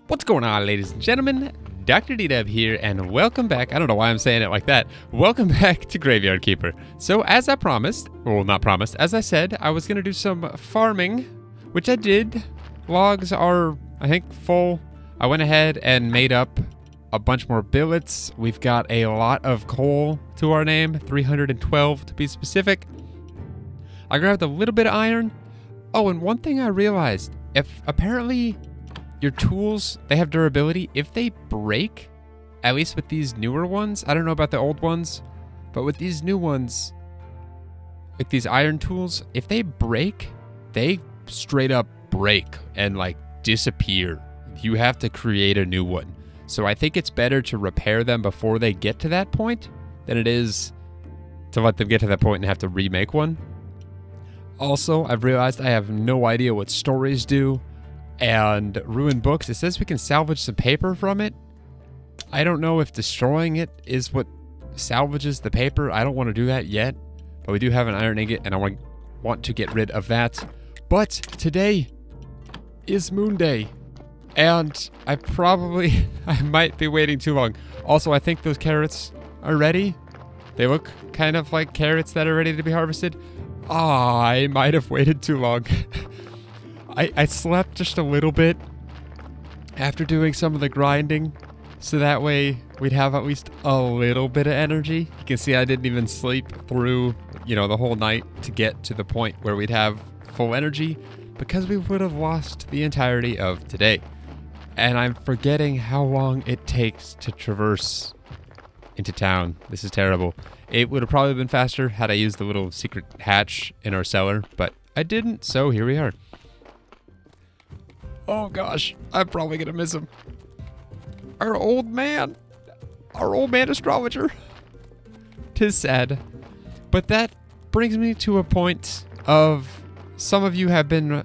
What's going on, ladies and gentlemen? Dr.DDub here, and welcome back. I don't know why I'm saying it like that. Welcome back to Graveyard Keeper. So, as I promised, well, not promised, as I said, I was going to do some farming, which I did. Logs are, I think, full. I went ahead and made up a bunch more billets. We've got a lot of coal to our name, 312 to be specific. I grabbed a little bit of iron. Oh, and one thing I realized, if apparently your tools, they have durability. If they break, at least with these newer ones, I don't know about the old ones, but with these new ones, like these iron tools, if they break, they straight up break and like disappear. You have to create a new one. So I think it's better to repair them before they get to that point than it is to let them get to that point and have to remake one. Also, I've realized I have no idea what stories do. And ruined books, it says we can salvage some paper from it. I don't know if destroying it is what salvages the paper. I don't want to do that yet, but we do have an iron ingot and I want to get rid of that. But today is Moon Day, and I might be waiting too long. Also, I think those carrots are ready. They look kind of like carrots that are ready to be harvested. I might have waited too long. I slept just a little bit after doing some of the grinding, so that way we'd have at least a little bit of energy. You can see I didn't even sleep through, the whole night to get to the point where we'd have full energy, because we would have lost the entirety of today. And I'm forgetting how long it takes to traverse into town. This is terrible. It would have probably been faster had I used the little secret hatch in our cellar, but I didn't, so here we are. Oh gosh, I'm probably gonna miss him. Our old man astrologer. 'Tis sad. But that brings me to a point of some of you have been,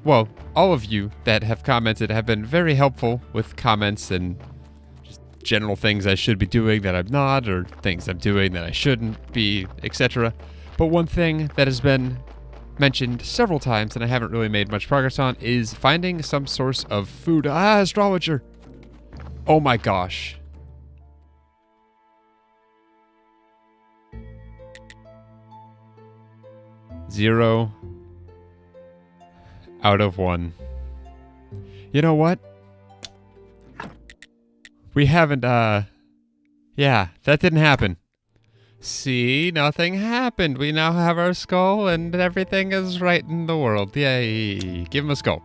well, all of you that have commented have been very helpful with comments and just general things I should be doing that I'm not, or things I'm doing that I shouldn't be, etc. But one thing that has been mentioned several times and I haven't really made much progress on is finding some source of food. Astrologer! Oh my gosh. Zero out of 1. You know what? We haven't, yeah, that didn't happen. See, nothing happened. We now have our skull and everything is right in the world. Yay. Give him a skull.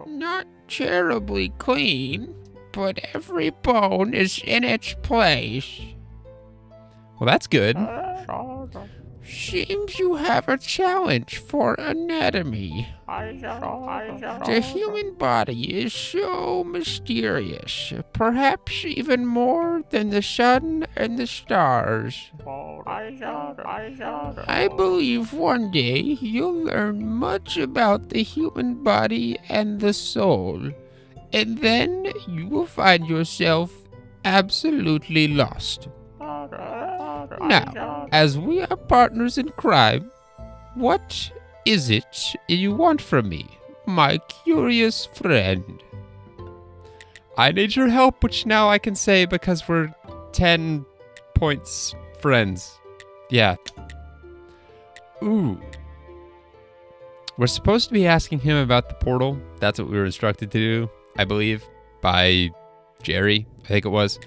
Not terribly clean, but every bone is in its place. Well, that's good. Seems you have a challenge for anatomy. The human body is so mysterious, perhaps even more than the sun and the stars. I believe one day you'll learn much about the human body and the soul, and then you will find yourself absolutely lost. Now, as we are partners in crime, what is it you want from me, my curious friend? I need your help, which now I can say because we're 10 points friends. Yeah. Ooh. We're supposed to be asking him about the portal. That's what we were instructed to do, I believe, by Jerry, I think it was.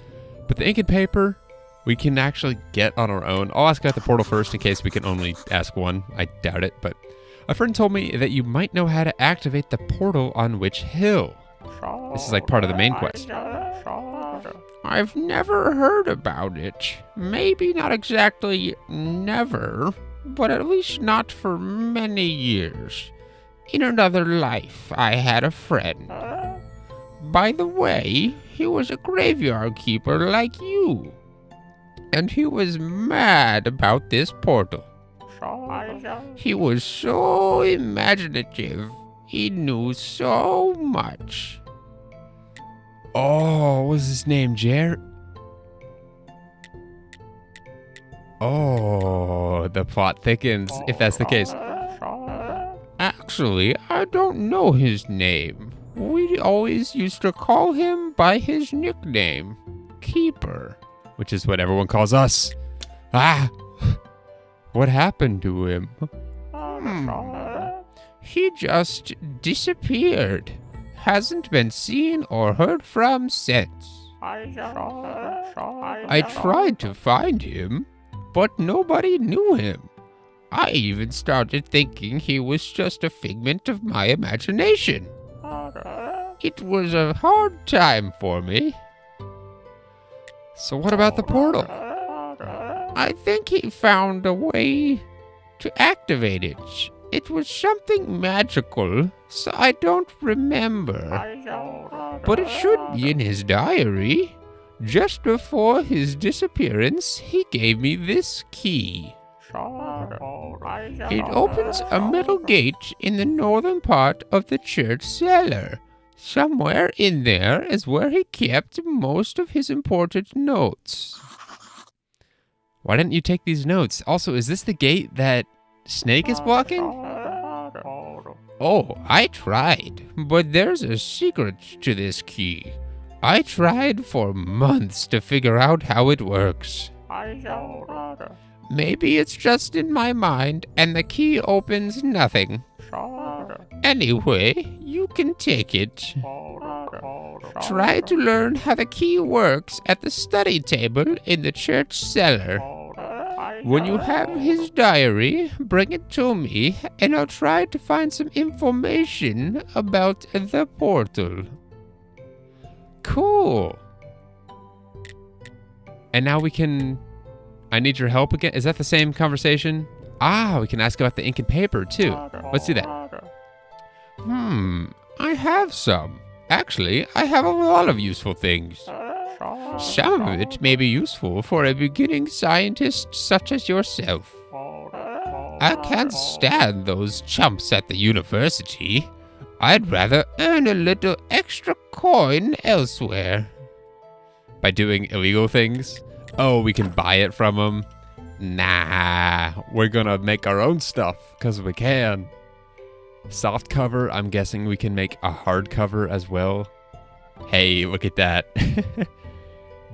But the ink and paper, we can actually get on our own. I'll ask about the portal first in case we can only ask one. I doubt it, but a friend told me that you might know how to activate the portal on which hill. This is like part of the main quest. I've never heard about it. Maybe not exactly never, but at least not for many years. In another life, I had a friend. By the way, he was a graveyard keeper like you. And he was mad about this portal. He was so imaginative. He knew so much. Oh, what was his name? Oh, the plot thickens, if that's the case. Actually, I don't know his name. We always used to call him by his nickname, Keeper. Which is what everyone calls us. Ah! What happened to him? He just disappeared. Hasn't been seen or heard from since. I tried to find him, but nobody knew him. I even started thinking he was just a figment of my imagination. It was a hard time for me. So what about the portal? I think he found a way to activate it. It was something magical, so I don't remember. But it should be in his diary. Just before his disappearance, he gave me this key. It opens a metal gate in the northern part of the church cellar. Somewhere in there is where he kept most of his important notes. Why didn't you take these notes? Also, is this the gate that Snake is blocking? Oh, I tried, but there's a secret to this key. I tried for months to figure out how it works. Maybe it's just in my mind and the key opens nothing. Anyway, you can take it. Try to learn how the key works at the study table in the church cellar. When you have his diary, bring it to me, and I'll try to find some information about the portal. Cool. And now we can... I need your help again? Is that the same conversation? Ah, we can ask about the ink and paper, too. Let's do that. I have some. Actually, I have a lot of useful things. Some of it may be useful for a beginning scientist such as yourself. I can't stand those chumps at the university. I'd rather earn a little extra coin elsewhere. By doing illegal things? Oh, we can buy it from them? Nah, we're gonna make our own stuff, because we can. Soft cover, I'm guessing we can make a hard cover as well. Hey, look at that.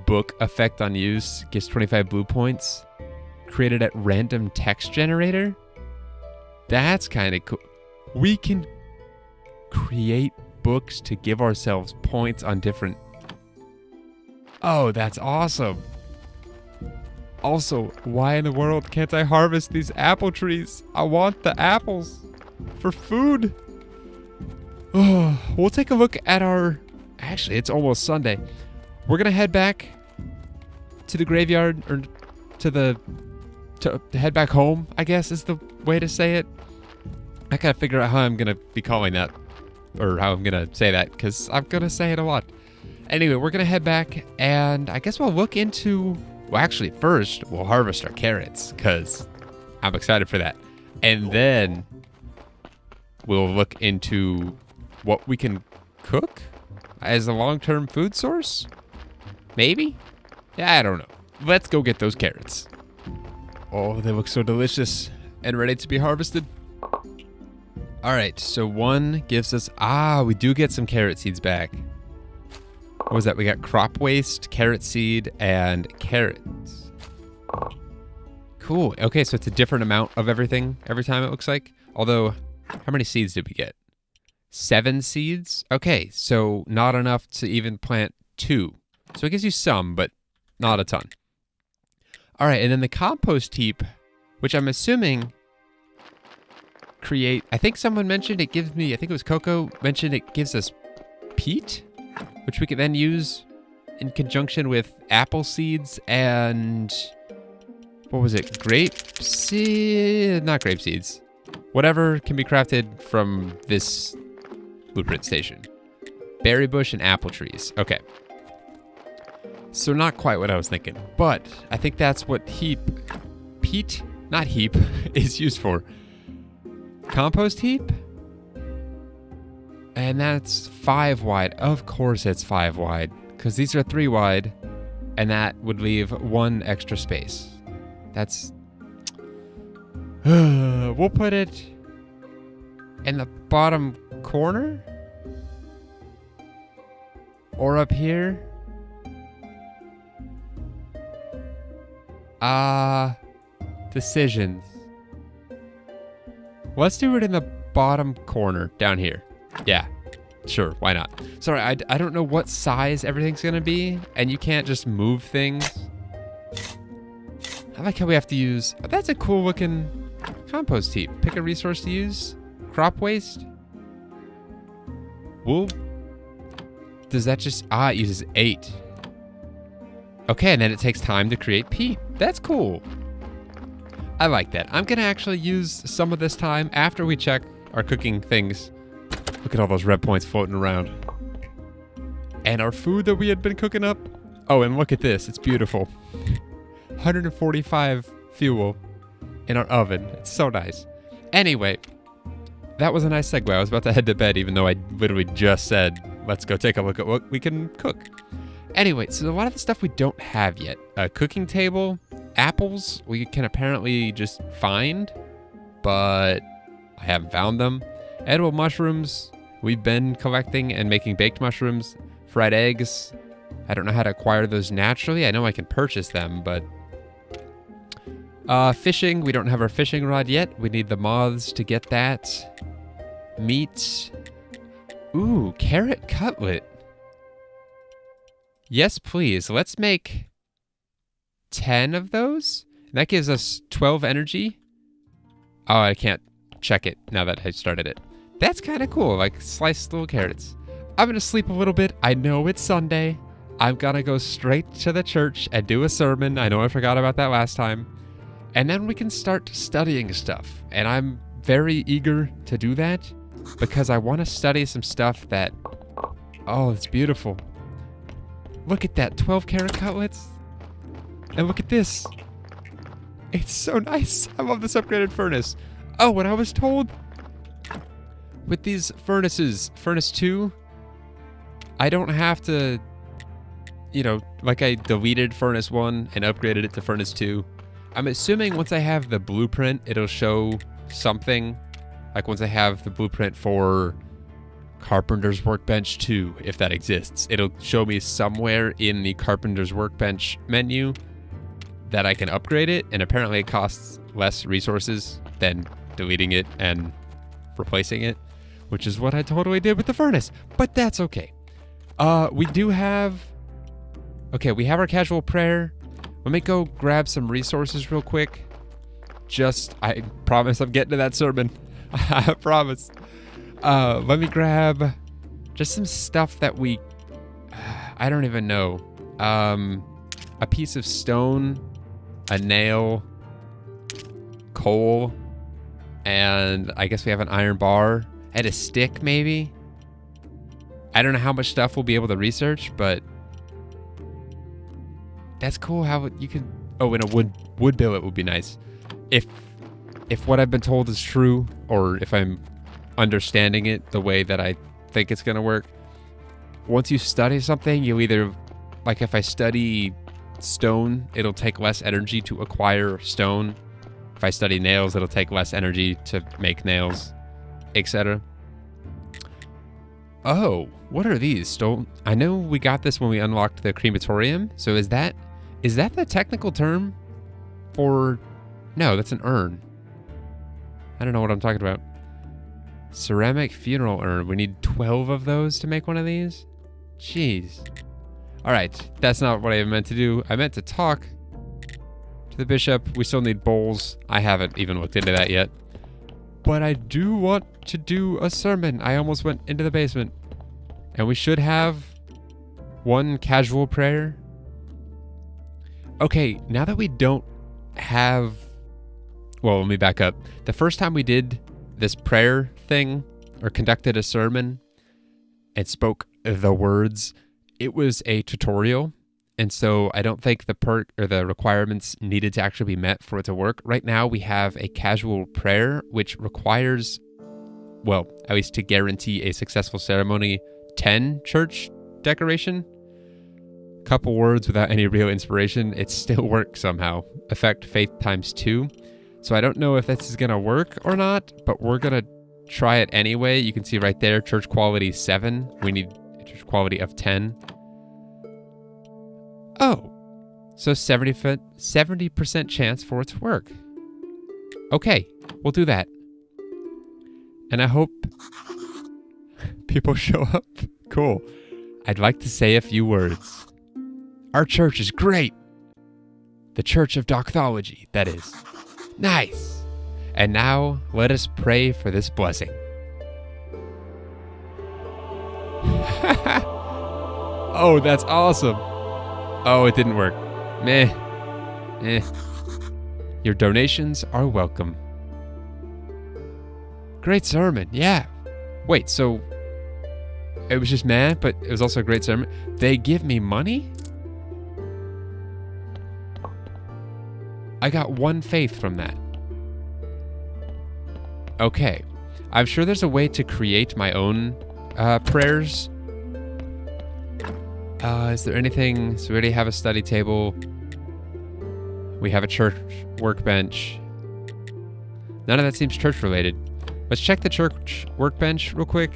Book effect on use gives 25 blue points. Created at random text generator. That's kind of cool. We can create books to give ourselves points on different... Oh, that's awesome. Also, why in the world can't I harvest these apple trees? I want the apples for food. Oh, we'll take a look at our... Actually, it's almost Sunday. We're going to head back to the graveyard, or to head back home, I guess is the way to say it. I gotta figure out how I'm going to be calling that, or how I'm going to say that, because I'm going to say it a lot. Anyway, we're going to head back, and I guess we'll look into... Well, actually, first, we'll harvest our carrots, because I'm excited for that. And then we'll look into what we can cook as a long-term food source? Maybe? Yeah, I don't know. Let's go get those carrots. Oh, they look so delicious and ready to be harvested. All right, so one gives us... Ah, we do get some carrot seeds back. What was that? We got crop waste, carrot seed, and carrots. Cool. Okay, so it's a different amount of everything every time, it looks like. Although, how many seeds did we get? 7 seeds? Okay, so not enough to even plant 2. So it gives you some, but not a ton. All right, and then the compost heap, which I'm assuming create... I think someone mentioned it gives me... I think it was Coco mentioned it gives us peat, which we could then use in conjunction with apple seeds and... What was it? Grape seed? Not grape seeds. Whatever can be crafted from this blueprint station. Berry bush and apple trees. Okay. So not quite what I was thinking, but I think that's what peat, not heap, is used for. Compost heap? And that's 5 wide. Of course it's 5 wide, because these are 3 wide, and that would leave 1 extra space. That's... We'll put it in the bottom corner? Or up here. Decisions. Let's do it in the bottom corner down here. Yeah, sure, why not? Sorry, I don't know what size everything's gonna be, and you can't just move things. I like how we have to use, oh, that's a cool looking compost heap. Pick a resource to use. Crop waste. Wool. Does that just, it uses 8. Okay, and then it takes time to create peat. That's cool. I like that. I'm gonna actually use some of this time after we check our cooking things. Look at all those red points floating around. And our food that we had been cooking up. Oh, and look at this. It's beautiful. 145 fuel in our oven. It's so nice. Anyway, that was a nice segue. I was about to head to bed even though I literally just said, let's go take a look at what we can cook. Anyway, so a lot of the stuff we don't have yet. A cooking table, apples we can apparently just find, but I haven't found them. Edible mushrooms, we've been collecting and making baked mushrooms. Fried eggs, I don't know how to acquire those naturally. I know I can purchase them, but... fishing, we don't have our fishing rod yet. We need the moths to get that. Meat. Ooh, carrot cutlet. Yes, please. Let's make 10 of those. That gives us 12 energy. Oh, I can't check it now that I started it. That's kind of cool, like sliced little carrots. I'm going to sleep a little bit. I know it's Sunday. I'm going to go straight to the church and do a sermon. I know I forgot about that last time. And then we can start studying stuff. And I'm very eager to do that because I want to study some stuff that... Oh, it's beautiful. Look at that, 12 carrot cutlets. And look at this. It's so nice. I love this upgraded furnace. Oh, and I was told with these furnaces, furnace 2, I don't have to, you know, like I deleted furnace 1 and upgraded it to furnace 2. I'm assuming once I have the blueprint, it'll show something. Like once I have the blueprint for Carpenter's Workbench 2, if that exists, it'll show me somewhere in the Carpenter's Workbench menu that I can upgrade it, and apparently it costs less resources than deleting it and replacing it, which is what I totally did with the furnace, but that's okay. We do have... Okay, we have our casual prayer. Let me go grab some resources real quick. I promise I'm getting to that sermon. I promise. Let me grab just some stuff that we... I don't even know. A piece of stone, a nail, coal, and I guess we have an iron bar and a stick maybe. I don't know how much stuff we'll be able to research, but that's cool how you can... Oh, and a wood billet would be nice. If what I've been told is true, or if I'm understanding it the way that I think it's going to work, once you study something, you'll either... Like if I study stone, it'll take less energy to acquire stone. If I study nails, it'll take less energy to make nails, etc. Oh, what are these? I know we got this when we unlocked the crematorium. So is that the technical term for... No, that's an urn. I don't know what I'm talking about. Ceramic funeral urn. We need 12 of those to make one of these? Jeez. All right, that's not what I meant to do. I meant to talk to the bishop. We still need bowls. I haven't even looked into that yet. But I do want to do a sermon. I almost went into the basement. And we should have one casual prayer. Okay, now that we don't have... Well, let me back up. The first time we did this prayer thing, or conducted a sermon, and spoke the words, it was a tutorial. And so I don't think the requirements needed to actually be met for it to work. Right now we have a casual prayer, which requires, well, at least to guarantee a successful ceremony, 10 church decoration. Couple words without any real inspiration. It still works somehow. Effect faith times 2. So I don't know if this is going to work or not, but we're going to try it anyway. You can see right there, church quality 7. We need quality of 10. Oh, so 70% chance for it to work. Okay, we'll do that. And I hope people show up. Cool. I'd like to say a few words. Our church is great. The Church of Doxology, that is. Nice. And now, let us pray for this blessing. Oh, that's awesome. Oh, it didn't work. Meh. Your donations are welcome. Great sermon, yeah. Wait, so it was just meh, but it was also a great sermon. They give me money? I got 1 faith from that. Okay. I'm sure there's a way to create my own prayers. Is there anything? So we already have a study table. We have a church workbench. None of that seems church related. Let's check the church workbench real quick.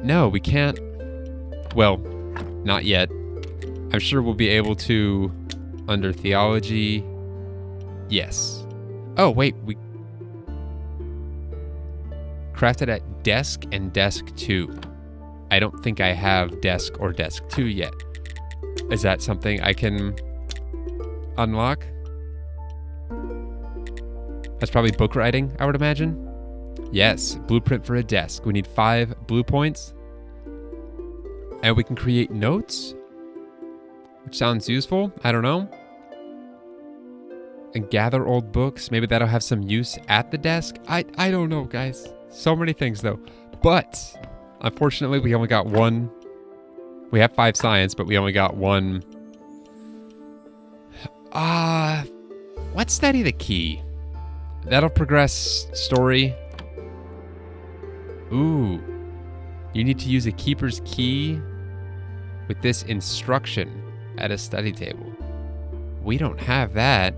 No, we can't. Well, not yet. I'm sure we'll be able to under theology. Yes. Oh, wait, we crafted at desk and desk 2. I don't think I have desk or desk 2 yet. Is that something I can unlock? That's probably book writing, I would imagine. Yes, blueprint for a desk. We need 5 blue points. And we can create notes, which sounds useful. I don't know. And gather old books. Maybe that'll have some use at the desk. I don't know, guys. So many things, though. But, unfortunately, we only got 1. We have 5 science, but we only got 1. Let's study the key. That'll progress story. Ooh. You need to use a keeper's key with this instruction at a study table. We don't have that.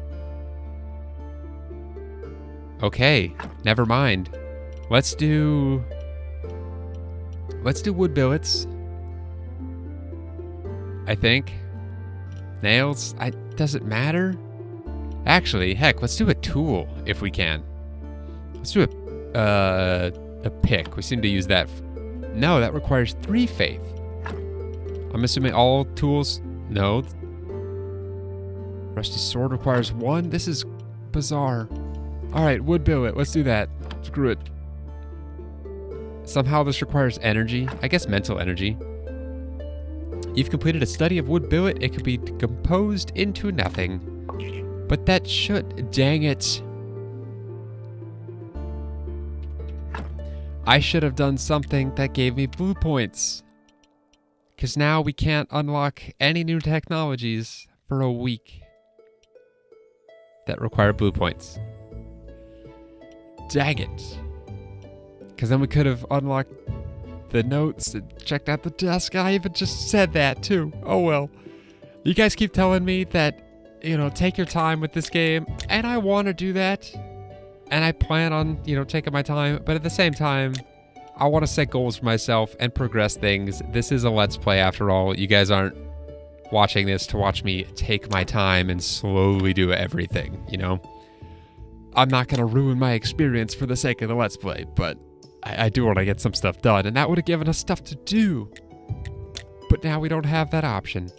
Okay, never mind. Let's do wood billets. I think. Nails, doesn't matter. Actually, heck, let's do a tool if we can. Let's do a pick. We seem to use that. No, that requires 3 faith. I'm assuming all tools. No. Rusty sword requires 1. This is bizarre. All right, wood billet. Let's do that. Screw it. Somehow this requires energy. I guess mental energy. You've completed a study of wood billet. It could be decomposed into nothing. But that should... Dang it. I should have done something that gave me blue points. Because now we can't unlock any new technologies for a week that require blue points. Dang it. Because then we could have unlocked the notes and checked out the desk. I even just said that too. Oh well. You guys keep telling me that, you know, take your time with this game. And I want to do that. And I plan on, you know, taking my time. But at the same time, I want to set goals for myself and progress things. This is a Let's Play after all. You guys aren't watching this to watch me take my time and slowly do everything, you know? I'm not going to ruin my experience for the sake of the Let's Play, but I do want to get some stuff done, and that would have given us stuff to do. But now we don't have that option.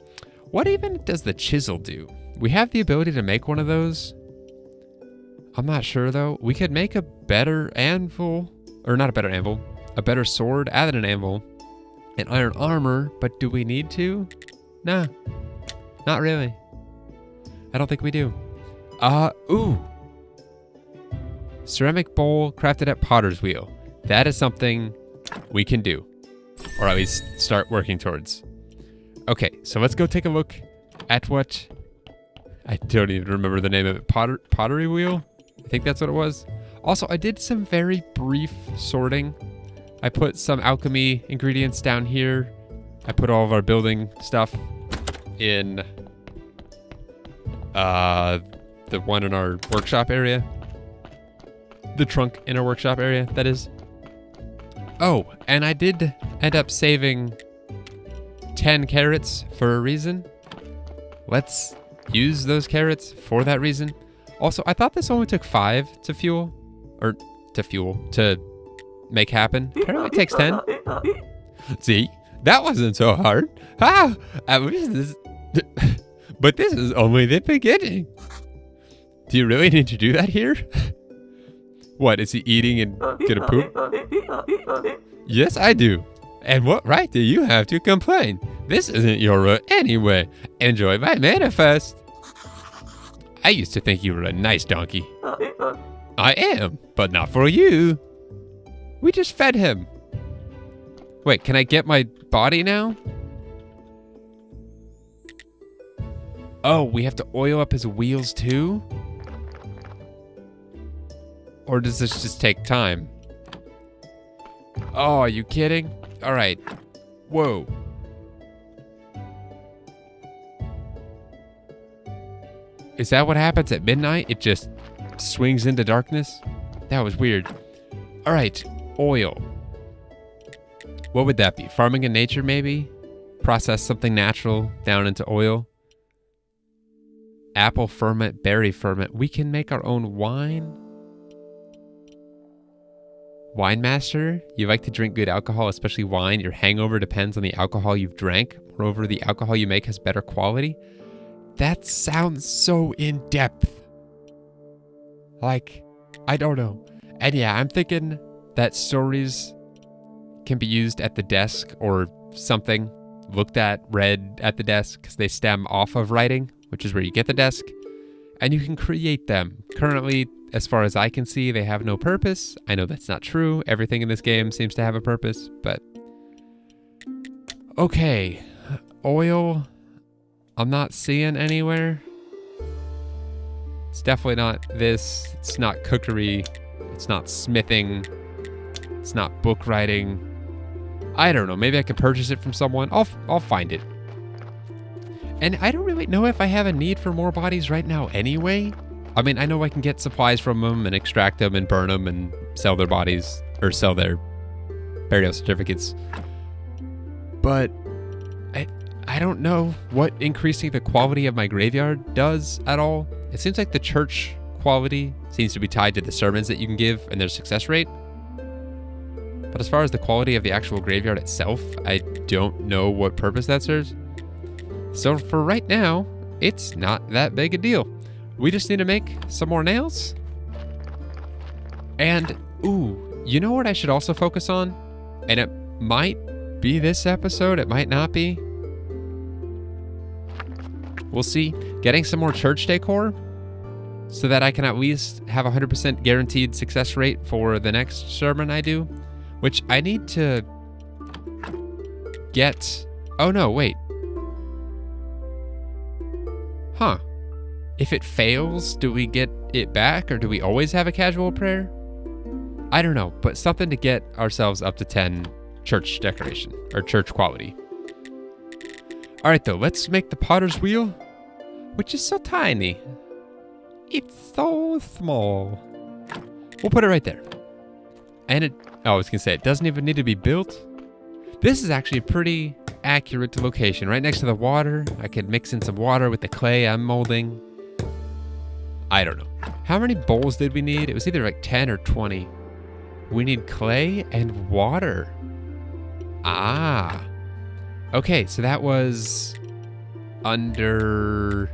What even does the chisel do? We have the ability to make one of those. I'm not sure, though. We could make a better anvil, or not a better anvil, a better sword, add an anvil, and iron armor, but do we need to? Nah, not really. I don't think we do. Ooh. Ceramic bowl crafted at potter's wheel. That is something we can do, or at least start working towards. Okay, so let's go take a look at what, I don't even remember the name of it, pottery wheel? I think that's what it was. Also, I did some very brief sorting. I put some alchemy ingredients down here. I put all of our building stuff in the one in our workshop area. The trunk in our workshop area, that is. Oh, and I did end up saving 10 carrots for a reason. Let's use those carrots for that reason. Also, I thought this only took 5 to fuel. Or to make happen. Apparently it takes 10. See? That wasn't so hard. Ah! But this is only the beginning. Do you really need to do that here? What, is he eating and gonna poop? Yes, I do. And what right do you have to complain? This isn't your route anyway. Enjoy my manifest. I used to think you were a nice donkey. I am, but not for you. We just fed him. Wait, can I get my body now? Oh, we have to oil up his wheels too? Or does this just take time? Oh, are you kidding? All right. Whoa. Is that what happens at midnight? It just swings into darkness? That was weird. All right, oil. What would that be? Farming in nature, maybe? Process something natural down into oil? Apple ferment, berry ferment. We can make our own wine. Wine master, you like to drink good alcohol, especially wine. Your hangover depends on the alcohol you've drank. Moreover, the alcohol you make has better quality. That sounds so in-depth. Like, I don't know. And yeah, I'm thinking that stories can be used at the desk or something. Looked at, read at the desk, because they stem off of writing, which is where you get the desk. And you can create them. Currently, as far as I can see, they have no purpose. I know that's not true. Everything in this game seems to have a purpose, but... Okay. Oil... I'm not seeing anywhere. It's definitely not this. It's not cookery. It's not smithing. It's not book writing. I don't know. Maybe I can purchase it from someone. I'll find it. And I don't really know if I have a need for more bodies right now anyway. I mean, I know I can get supplies from them and extract them and burn them and sell their bodies or sell their burial certificates. But I don't know what increasing the quality of my graveyard does at all. It seems like the church quality seems to be tied to the sermons that you can give and their success rate. But as far as the quality of the actual graveyard itself, I don't know what purpose that serves. So for right now, it's not that big a deal. We just need to make some more nails. And, ooh, you know what I should also focus on? And it might be this episode, it might not be. We'll see. Getting some more church decor so that I can at least have a 100% guaranteed success rate for the next sermon I do, which I need to get... Oh no, wait. Huh. If it fails, do we get it back or do we always have a casual prayer? I don't know, but something to get ourselves up to 10 church decoration or church quality. All right, though, let's make the potter's wheel, which is so tiny. It's so small. We'll put it right there. And I was gonna say, it doesn't even need to be built. This is actually a pretty accurate location, right next to the water. I could mix in some water with the clay I'm molding. I don't know. How many bowls did we need? It was either like 10 or 20. We need clay and water. Ah. Okay, so that was under...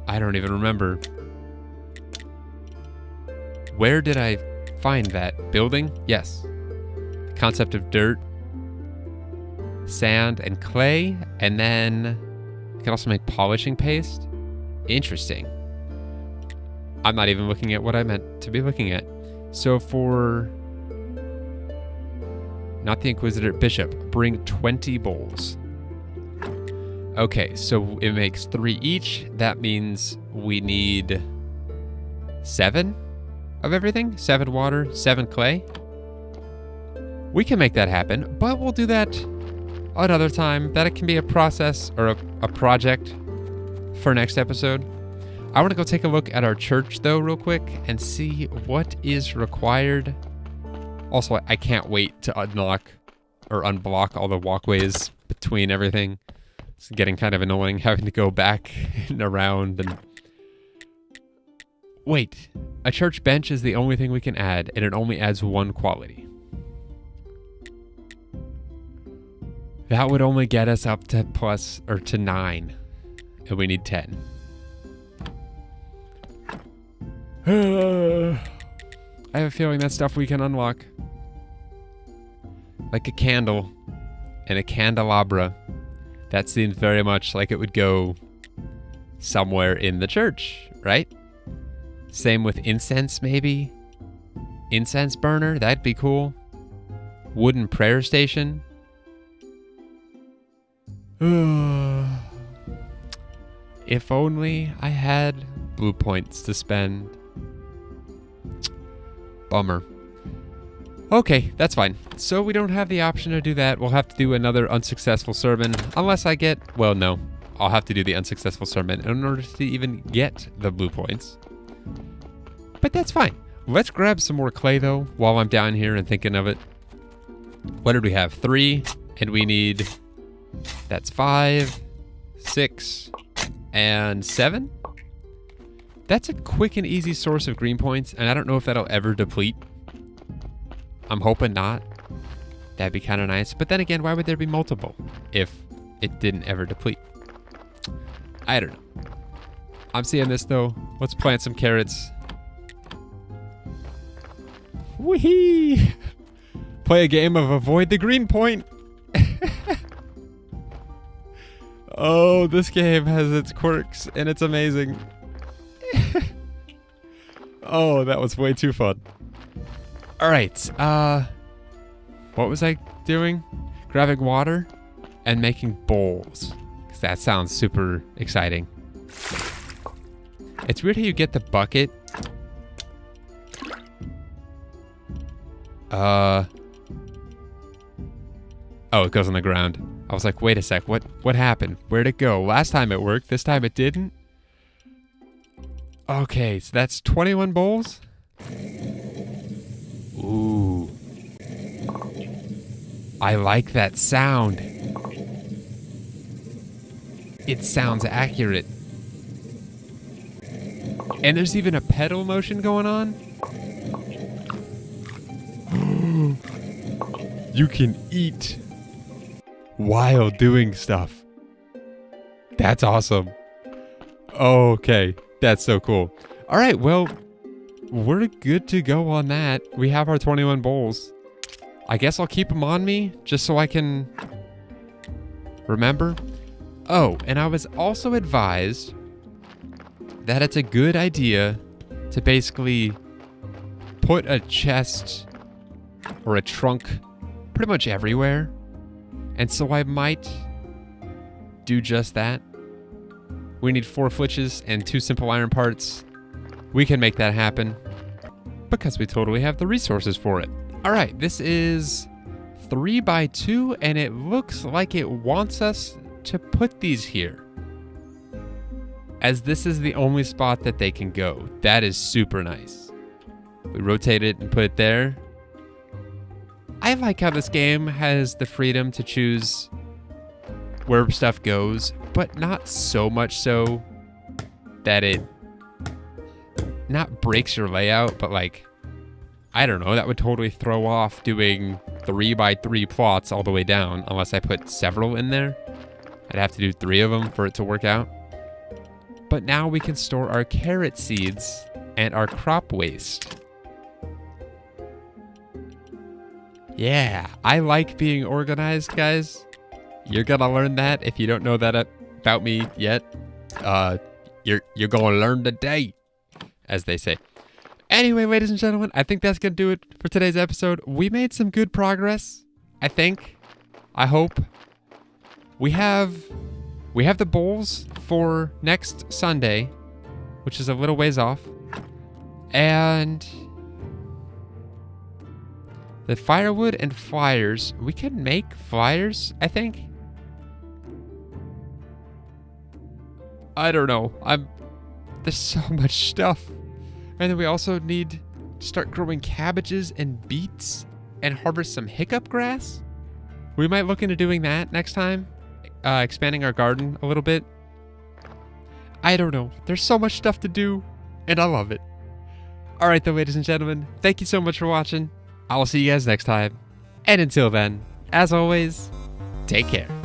I don't even remember. Where did I find that? Building? Yes. The concept of dirt, sand, and clay. And then you can also make polishing paste. Interesting. I'm not even looking at what I meant to be looking at. So for... Not the Inquisitor, Bishop. Bring 20 bowls. Okay, so it makes 3 each. That means we need 7 of everything. 7 water, 7 clay. We can make that happen, but we'll do that another time. That can be a process or a project for next episode. I want to go take a look at our church, though, real quick and see what is required. Also, I can't wait to unlock or unblock all the walkways between everything. It's getting kind of annoying having to go back and around and... Wait, a church bench is the only thing we can add, and it only adds 1 quality. That would only get us up to to 9, and we need 10. I have a feeling that's stuff we can unlock. Like a candle and a candelabra. That seems very much like it would go somewhere in the church, right? Same with incense, maybe? Incense burner, that'd be cool. Wooden prayer station. If only I had blue points to spend. Bummer. Okay, that's fine. So we don't have the option to do that. We'll have to do another unsuccessful sermon. Unless I get... Well, no. I'll have to do the unsuccessful sermon in order to even get the blue points. But that's fine. Let's grab some more clay, though, while I'm down here and thinking of it. What did we have? 3. And we need... That's 5, 6, and 7. That's a quick and easy source of green points, and I don't know if that'll ever deplete. I'm hoping not. That'd be kind of nice. But then again, why would there be multiple if it didn't ever deplete? I don't know. I'm seeing this, though. Let's plant some carrots. Whee! Play a game of avoid the green point. Oh, this game has its quirks, and it's amazing. Oh, that was way too fun. All right, what was I doing? Grabbing water and making bowls, because that sounds super exciting. It's weird how you get the bucket. Oh, it goes on the ground. I was like, wait a sec, what happened? Where'd it go? Last time it worked, this time it didn't? Okay, so that's 21 bowls? Ooh. I like that sound. It sounds accurate. And there's even a pedal motion going on? You can eat while doing stuff. That's awesome. Okay, that's so cool. All right, well, we're good to go on that. We have our 21 bowls. I guess I'll keep them on me just so I can remember. Oh, and I was also advised that it's a good idea to basically put a chest or a trunk pretty much everywhere. And so I might do just that. We need 4 flitches and 2 simple iron parts. We can make that happen because we totally have the resources for it. All right, this is 3x2, and it looks like it wants us to put these here, as this is the only spot that they can go. That is super nice. We rotate it and put it there. I like how this game has the freedom to choose where stuff goes, but not so much so that it not breaks your layout, but like, I don't know, that would totally throw off doing 3x3 plots all the way down unless I put several in there. I'd have to do 3 of them for it to work out. But now we can store our carrot seeds and our crop waste. Yeah, I like being organized, guys. You're gonna learn that if you don't know that about me yet. You're gonna learn today, as they say. Anyway, ladies and gentlemen, I think that's gonna do it for today's episode. We made some good progress, I think. I hope. We have the bowls for next Sunday, which is a little ways off. And the firewood and flyers, we can make flyers, I think. I don't know. There's so much stuff. And then we also need to start growing cabbages and beets and harvest some hiccup grass. We might look into doing that next time, expanding our garden a little bit. I don't know. There's so much stuff to do, and I love it. All right, though, ladies and gentlemen, thank you so much for watching. I will see you guys next time. And until then, as always, take care.